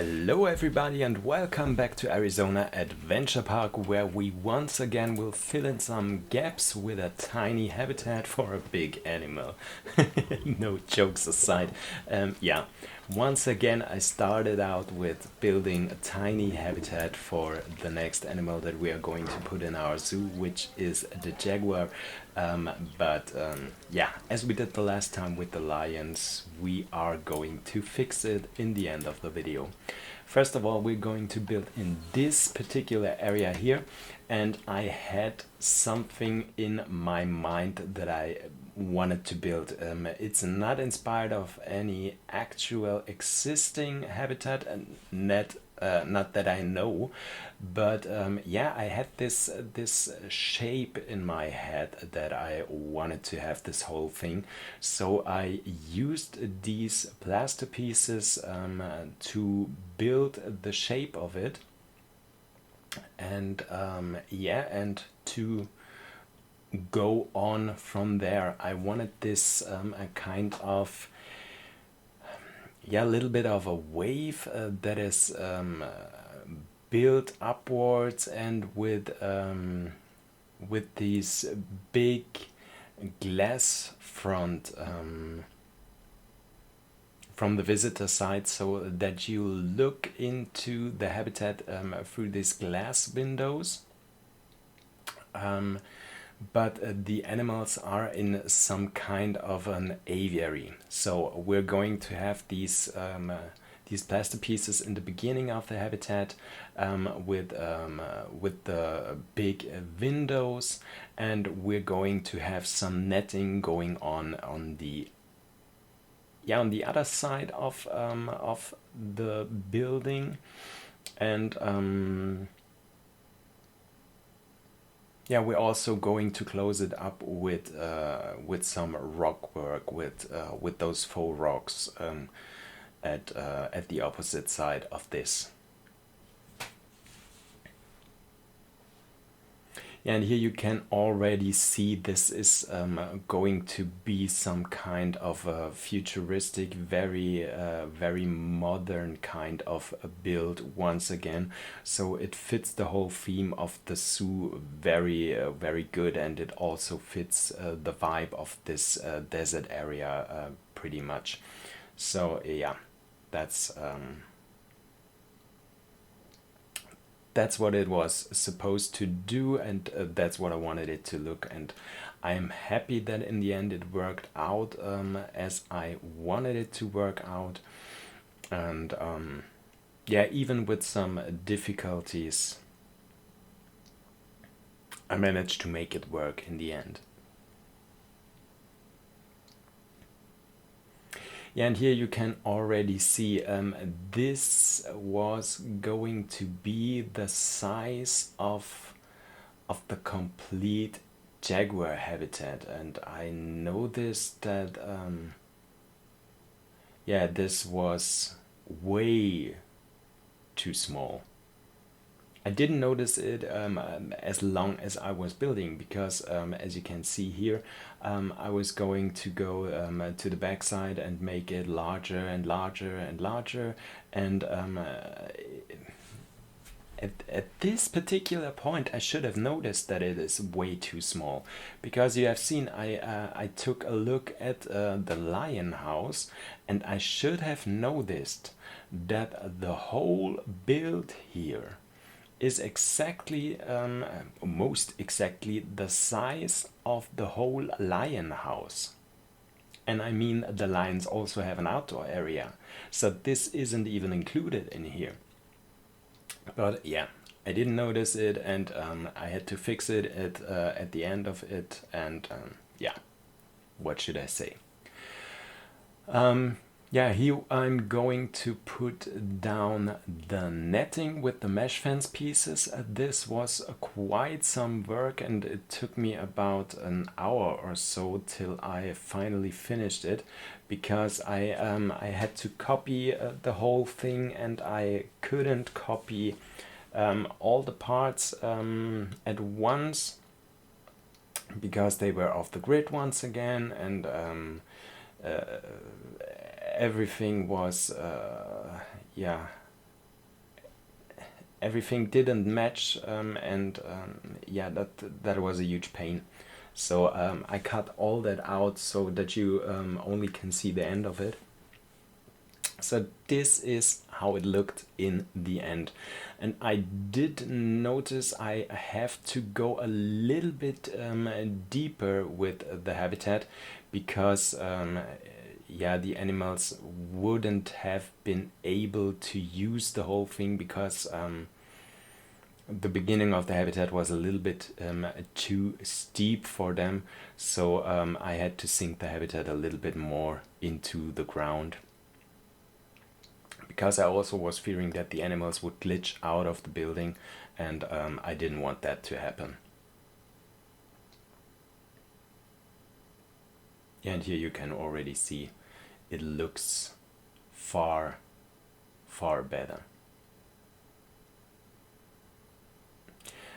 Hello everybody and welcome back to Arizona Adventure Park, where we once again will fill in some gaps with a tiny habitat for a big animal. No jokes aside. Once again I started out with building a tiny habitat for the next animal that we are going to put in our zoo, which is the jaguar. As we did the last time with the lions, we are going to fix it in the end of the video. First of all, we're going to build in this particular area here, and I had something in my mind that I wanted to build. It's not inspired of any actual existing habitat, and not that I know, but I had this shape in my head that I wanted to have this whole thing. So I used these plaster pieces to build the shape of it, and and to go on from there. I wanted this a kind of a little bit of a wave that is built upwards, and with these big glass front from the visitor side, so that you look into the habitat through these glass windows. But the animals are in some kind of an aviary. So we're going to have these plaster pieces in the beginning of the habitat, with the big windows, and we're going to have some netting going on the other side of the building, and we're also going to close it up with some rock work, with those faux rocks at the opposite side of this. And here you can already see this is going to be some kind of a futuristic, very modern kind of a build once again. So it fits the whole theme of the zoo very good, and it also fits the vibe of this desert area pretty much. So that's what it was supposed to do, and that's what I wanted it to look. And I'm happy that in the end it worked out as I wanted it to work out. And even with some difficulties, I managed to make it work in the end. And here you can already see this was going to be the size of the complete jaguar habitat, and I noticed that this was way too small. I didn't notice it as long as I was building, because as you can see here, I was going to go to the backside and make it larger and larger and larger, and at this particular point I should have noticed that it is way too small, because you have seen I took a look at the lion house, and I should have noticed that the whole build here is exactly, most exactly, the size of the whole lion house. And I mean, the lions also have an outdoor area, so this isn't even included in here. But I didn't notice it, and I had to fix it at the end of it, and what should I say? Here I'm going to put down the netting with the mesh fence pieces. This was quite some work, and it took me about an hour or so till I finally finished it, because I had to copy the whole thing, and I couldn't copy all the parts at once, because they were off the grid once again, and everything was everything didn't match, and yeah, that was a huge pain. So I cut all that out so that you only can see the end of it. So this is how it looked in the end. And I did notice I have to go a little bit deeper with the habitat, because yeah, the animals wouldn't have been able to use the whole thing, because the beginning of the habitat was a little bit too steep for them. So I had to sink the habitat a little bit more into the ground, because I also was fearing that the animals would glitch out of the building, and I didn't want that to happen. And here you can already see it looks far, far better.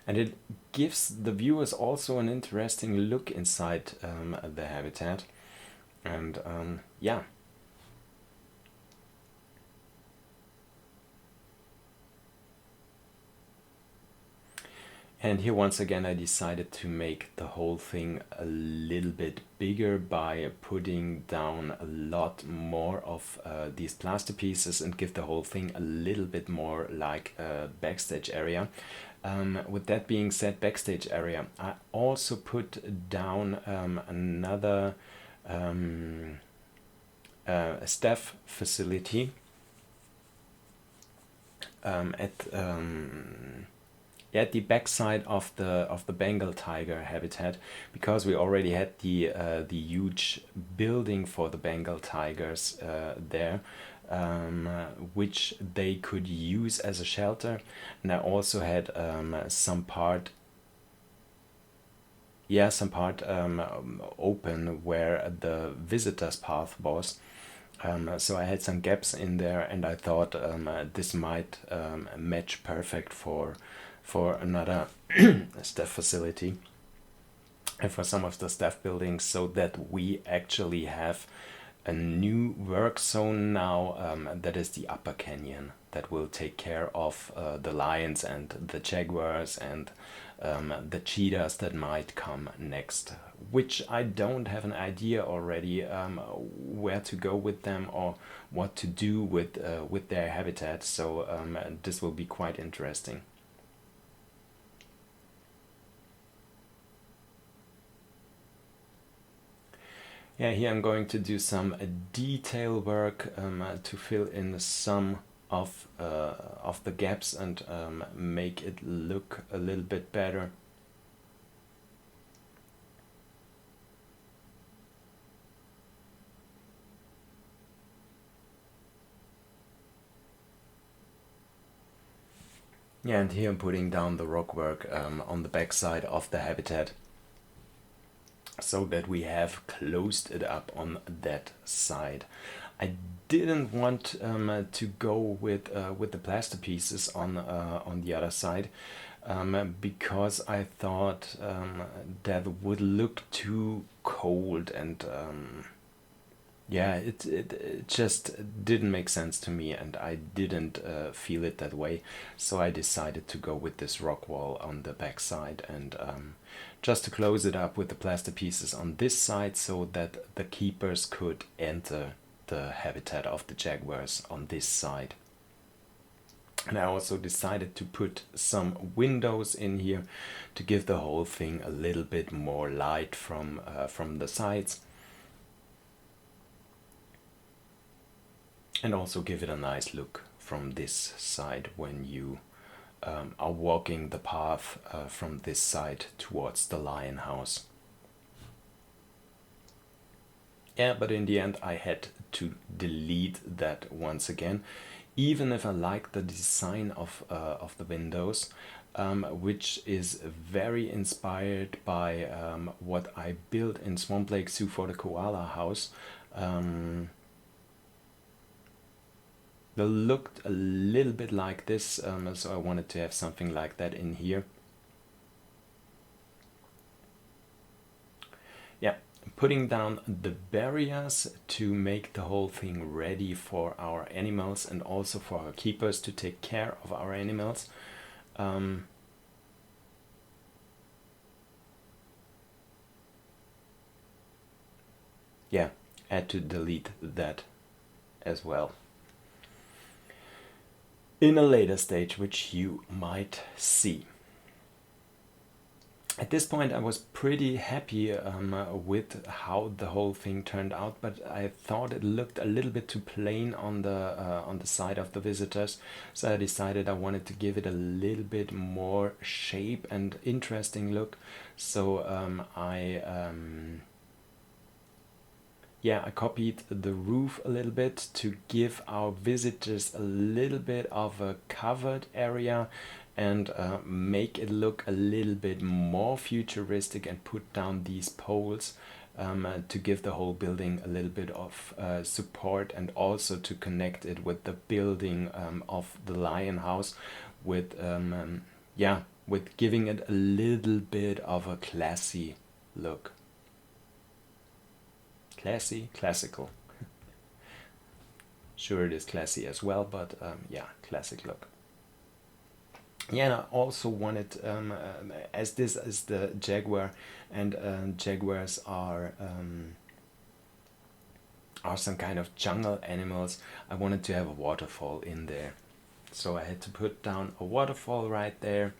And it gives the viewers also an interesting look inside the habitat. And yeah. And here once again I decided to make the whole thing a little bit bigger by putting down a lot more of these plaster pieces, and give the whole thing a little bit more like a backstage area. With that being said, backstage area, I also put down another staff facility at the backside of the Bengal tiger habitat, because we already had the huge building for the Bengal tigers there, which they could use as a shelter. And I also had some part open where the visitors path was. So I had some gaps in there, and I thought this might match perfect for another staff facility and for some of the staff buildings, so that we actually have a new work zone now, that is the upper canyon, that will take care of the lions and the jaguars and the cheetahs that might come next, which I don't have an idea already where to go with them or what to do with their habitat. So this will be quite interesting. Yeah, here I'm going to do some detail work to fill in some of the gaps and make it look a little bit better. Yeah, and here I'm putting down the rock work on the backside of the habitat, so that we have closed it up on that side. I didn't want to go with the plaster pieces on the other side, because I thought that would look too cold, and yeah, it just didn't make sense to me, and I didn't feel it that way. So I decided to go with this rock wall on the back side, and just to close it up with the plaster pieces on this side, so that the keepers could enter the habitat of the jaguars on this side. And I also decided to put some windows in here to give the whole thing a little bit more light from the sides, and also give it a nice look from this side when you are walking the path from this side towards the lion house. Yeah, but in the end I had to delete that once again, even if I like the design of the windows, which is very inspired by what I built in Swamp Lake Zoo for the koala house. They looked a little bit like this, so I wanted to have something like that in here. Yeah, putting down the barriers to make the whole thing ready for our animals, and also for our keepers to take care of our animals. Yeah, I had to delete that as well in a later stage, which you might see. At this point, I was pretty happy with how the whole thing turned out, but I thought it looked a little bit too plain on the side of the visitors, so I decided I wanted to give it a little bit more shape and interesting look. So I copied the roof a little bit to give our visitors a little bit of a covered area and make it look a little bit more futuristic, and put down these poles to give the whole building a little bit of support, and also to connect it with the building of the lion house with with giving it a little bit of a classy look. Classy, classical. Sure, it is classy as well, but classic look. Yeah, and I also wanted, as this is the Jaguar, and Jaguars are some kind of jungle animals, I wanted to have a waterfall in there. So I had to put down a waterfall right there,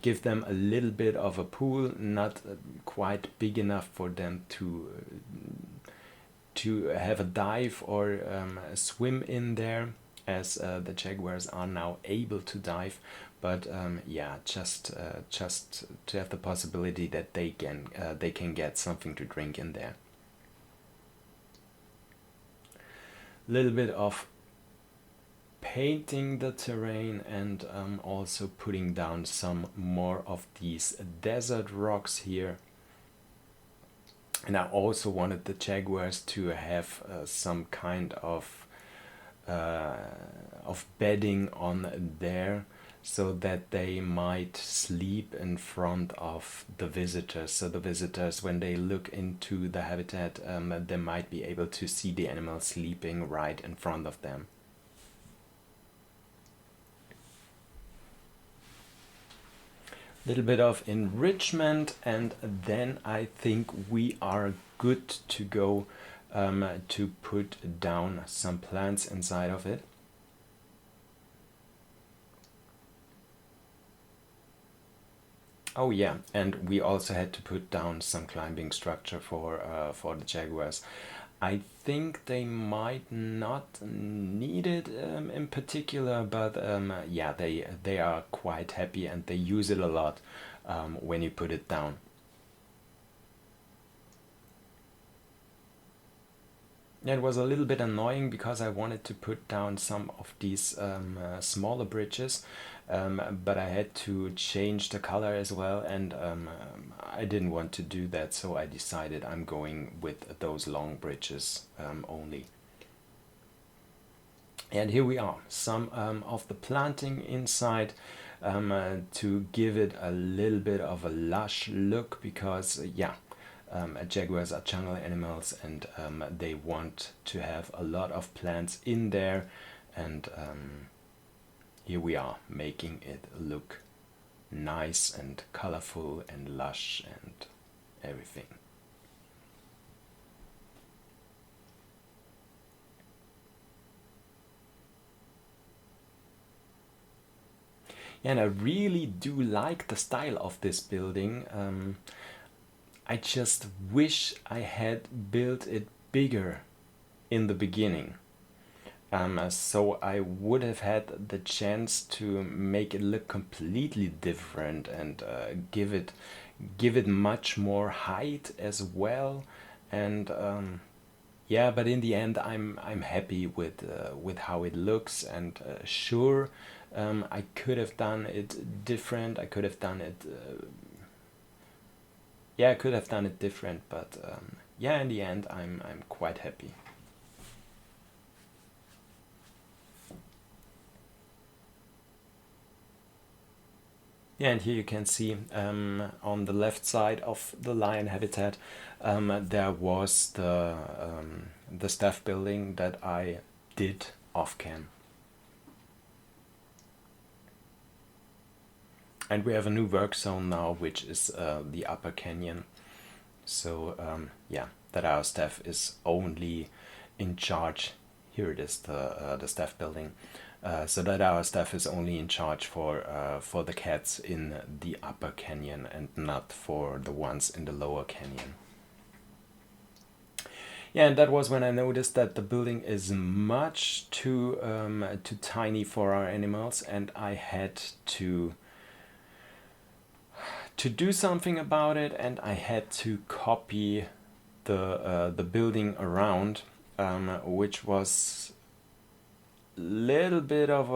give them a little bit of a pool, not quite big enough for them to have a dive or swim in there, as the Jaguars are now able to dive, but just to have the possibility that they can get something to drink in there. A little bit of painting the terrain, and also putting down some more of these desert rocks here. And I also wanted the Jaguars to have some kind of bedding on there, so that they might sleep in front of the visitors. So the visitors, when they look into the habitat, they might be able to see the animals sleeping right in front of them. Little bit of enrichment, and then I think we are good to go to put down some plants inside of it. Oh yeah, and we also had to put down some climbing structure for the Jaguars. I think they might not need it in particular, but they are quite happy, and they use it a lot when you put it down. It was a little bit annoying because I wanted to put down some of these smaller bridges, but I had to change the color as well, and I didn't want to do that, so I decided I'm going with those long bridges only. And here we are, some of the planting inside, to give it a little bit of a lush look, because Jaguars are jungle animals, and they want to have a lot of plants in there, and here we are, making it look nice and colorful and lush and everything. And I really do like the style of this building. I just wish I had built it bigger in the beginning. So I would have had the chance to make it look completely different, and give it much more height as well. And but in the end, I'm happy with how it looks. And sure, I could have done it different. I could have done it. I could have done it different, but in the end, I'm quite happy. Yeah, and here you can see on the left side of the lion habitat, there was the staff building that I did off cam. And we have a new work zone now, which is the upper canyon. So yeah, that our staff is only in charge. Here it is, the staff building. So that our staff is only in charge for the cats in the upper canyon and not for the ones in the lower canyon. Yeah, and that was when I noticed that the building is much too tiny for our animals, and I had to do something about it, and I had to copy the building around, which was little bit of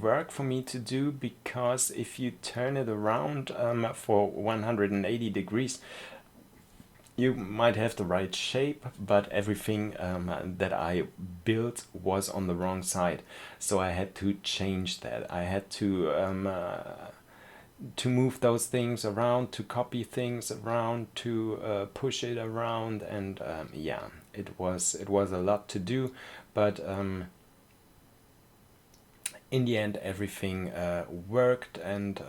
work for me to do, because if you turn it around for 180 degrees, you might have the right shape, but everything that I built was on the wrong side. So I had to change that. I had to move those things around, to copy things around, to push it around, and yeah, it was a lot to do, but in the end everything worked, and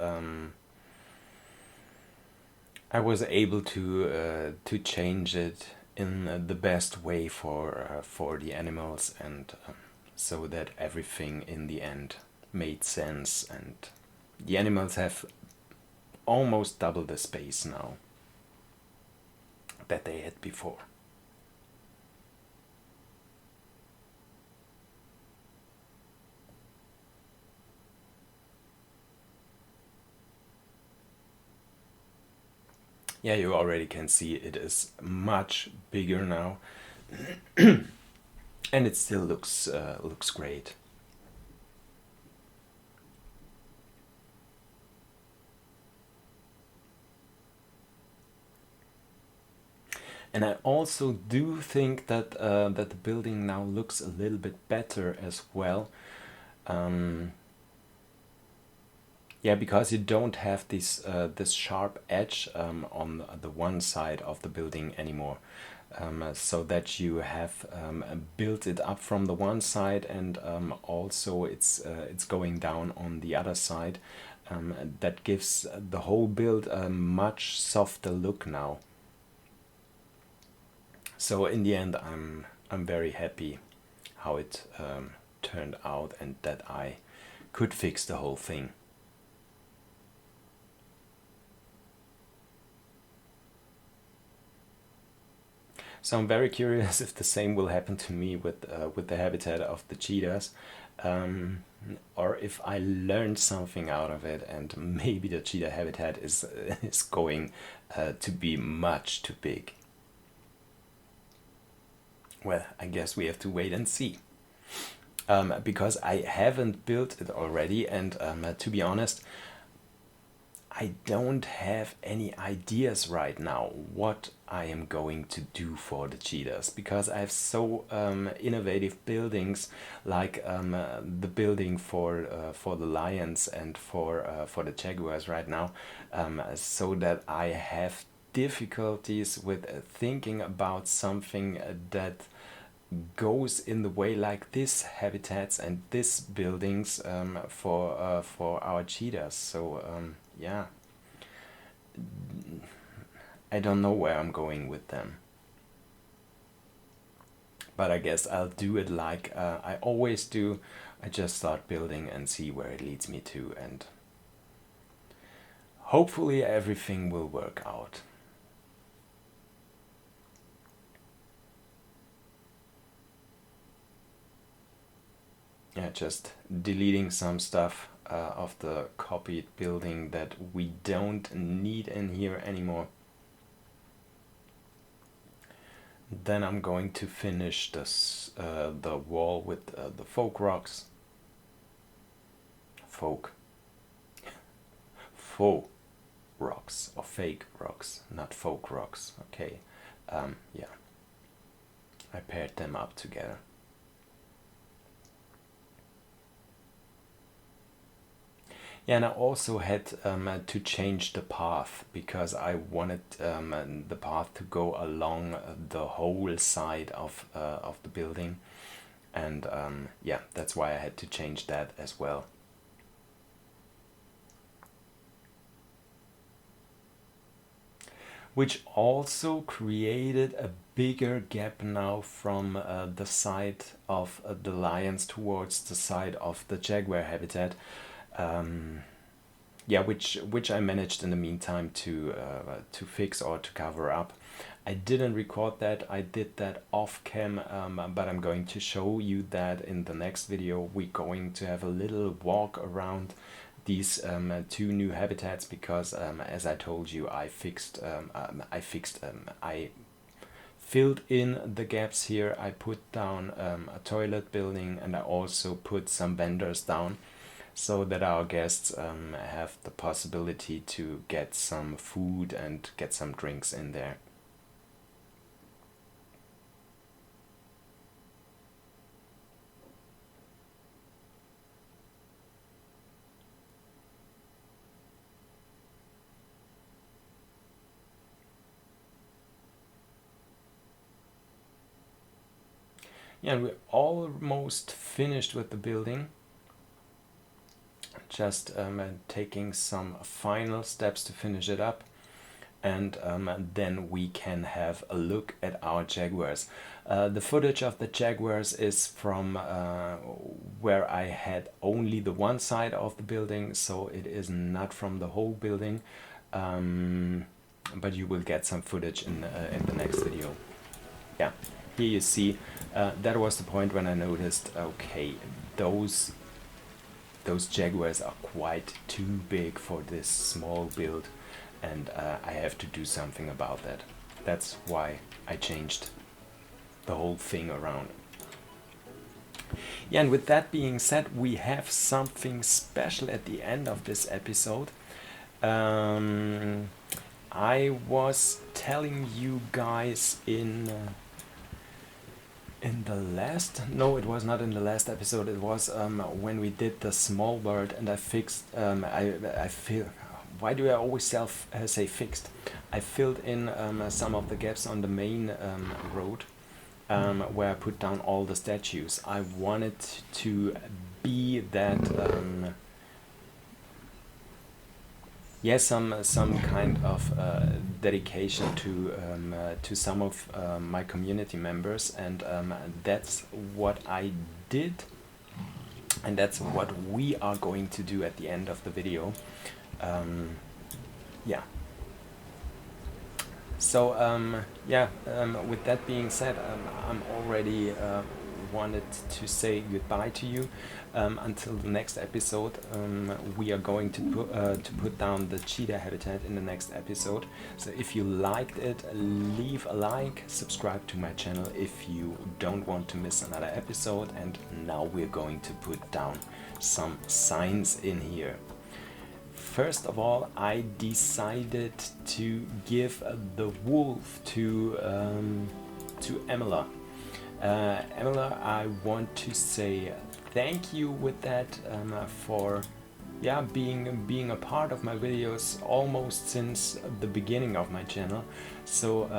I was able to change it in the best way for the animals, and so that everything in the end made sense, and the animals have almost double the space now that they had before. Yeah, you already can see it is much bigger now, and it still looks great. And I also do think that the building now looks a little bit better as well. Yeah, because you don't have this sharp edge on the one side of the building anymore, so that you have built it up from the one side, and also it's going down on the other side. That gives the whole build a much softer look now. So in the end, I'm very happy how it turned out, and that I could fix the whole thing. So I'm very curious if the same will happen to me with the habitat of the cheetahs, or if I learned something out of it, and maybe the cheetah habitat is going to be much too big. Well, I guess we have to wait and see. Because I haven't built it already, and to be honest, I don't have any ideas right now what I am going to do for the cheetahs, because I have so innovative buildings, like the building for the lions and for the jaguars right now, so that I have difficulties with thinking about something that goes in the way, like this habitats and this buildings for our cheetahs. So yeah, I don't know where I'm going with them, but I guess I'll do it like I always do. I just start building and see where it leads me to, and hopefully everything will work out. Yeah, just deleting some stuff of the copied building that we don't need in here anymore. Then I'm going to finish this the wall with the folk rocks. Folk. Faux rocks, or fake rocks, not folk rocks. Okay, yeah, I paired them up together. Yeah, and I also had to change the path, because I wanted the path to go along the whole side of the building, and yeah, that's why I had to change that as well. which also created a bigger gap now from the side of the lions towards the side of the jaguar habitat. Yeah, which I managed in the meantime to fix or to cover up. I didn't record that. I did that off cam, but I'm going to show you that in the next video. We're going to have a little walk around these two new habitats because, as I told you, I filled in the gaps here. I put down a toilet building, and I also put some vendors down so that our guests have the possibility to get some food and get some drinks in there. Yeah, and we're almost finished with the building. Just taking some final steps to finish it up, and then we can have a look at our jaguars. The footage of the jaguars is from where I had only the one side of the building, so it is not from the whole building, but you will get some footage in the next video. Yeah, here you see that was the point when I noticed, okay, those jaguars are quite too big for this small build, and I have to do something about that. That's why I changed the whole thing around. Yeah, and with that being said, we have something special at the end of this episode. I was telling you guys in the last, no, it was not in the last episode, it was when we did the small world, and I fixed, I feel, why do I always say fixed? I filled in some of the gaps on the main road, where I put down all the statues. I wanted to be that, yes, some kind of dedication to some of my community members, and that's what I did, and that's what we are going to do at the end of the video. Yeah. So with that being said, I'm already wanted to say goodbye to you until the next episode. We are going to put down the cheetah habitat in the next episode. So if you liked it, leave a like, subscribe to my channel if you don't want to miss another episode. And now we're going to put down some signs in here. First of all, I decided to give the wolf to Emila. Emila, I want to say thank you with that for being a part of my videos almost since the beginning of my channel. So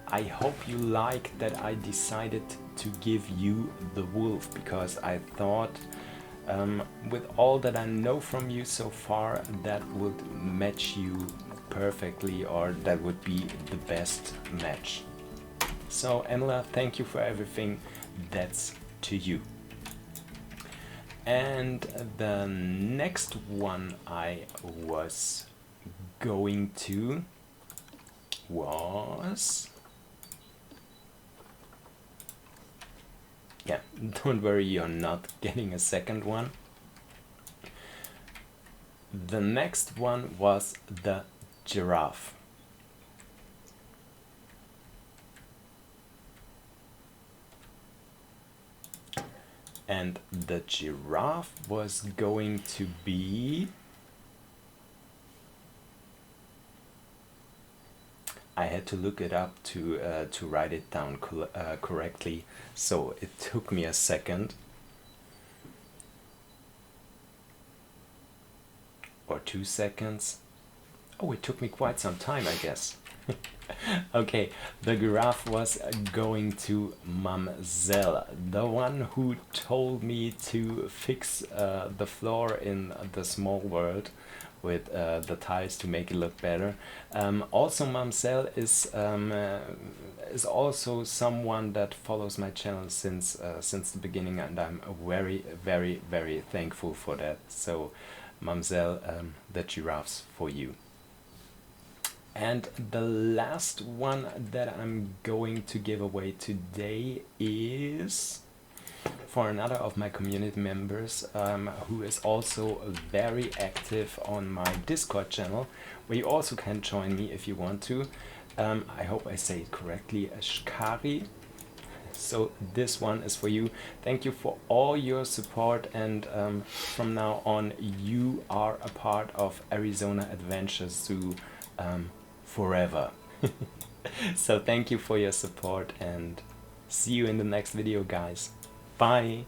I hope you like that I decided to give you the wolf, because I thought with all that I know from you so far, that would match you perfectly, or that would be the best match. So Emila, thank you for everything. That's to you. And the next one I was going to was... Yeah, don't worry, you're not getting a second one. The next one was the giraffe. And the giraffe was going to be... I had to look it up to write it down correctly, so it took me a second. Or 2 seconds. Oh, it took me quite some time, I guess. Okay, the giraffe was going to Mamzelle, the one who told me to fix the floor in the small world with the ties to make it look better. Also, Mamselle is also someone that follows my channel since the beginning, and I'm very, very, very thankful for that. So, Mamselle, the giraffes for you. And the last one that I'm going to give away today is for another of my community members, who is also very active on my Discord channel, where you also can join me if you want to. I hope I say it correctly, Shkari. So this one is for you. Thank you for all your support, and from now on you are a part of Arizona Adventure Zoo forever. So thank you for your support, and see you in the next video, guys. Bye.